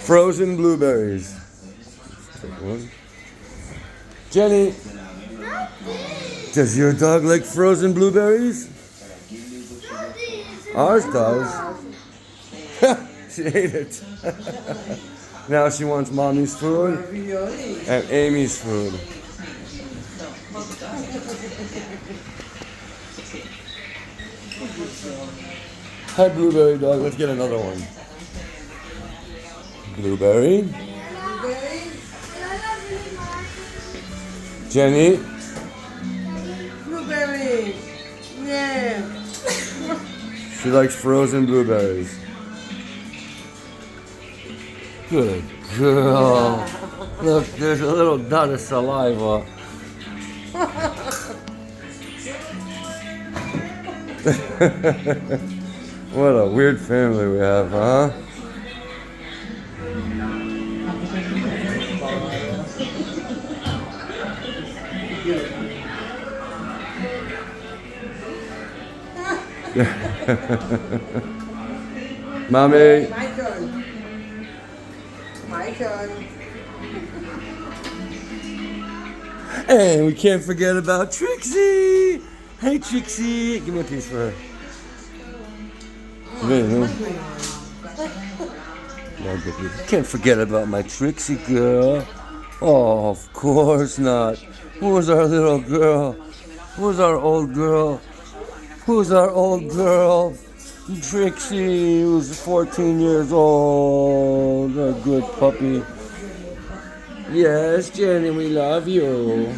Frozen blueberries. Jenny, does your dog like frozen blueberries? Ours does. She ate it. Now she wants mommy's food and Amy's food. Hi, blueberry dog. Let's get another one. Blueberry. Jenny. Blueberry. Yeah. She likes frozen blueberries. Good girl. Look, there's a little dot of saliva. What a weird family we have, huh? Mommy. My turn. My turn. And we can't forget about Trixie. Hey, Trixie. Give me a piece for her. Can't forget about my Trixie girl. Oh, of course not. Who's our little girl? Who's our old girl? Who's our old girl? Trixie, who's 14 years old. A good puppy. Yes, Jenny, we love you.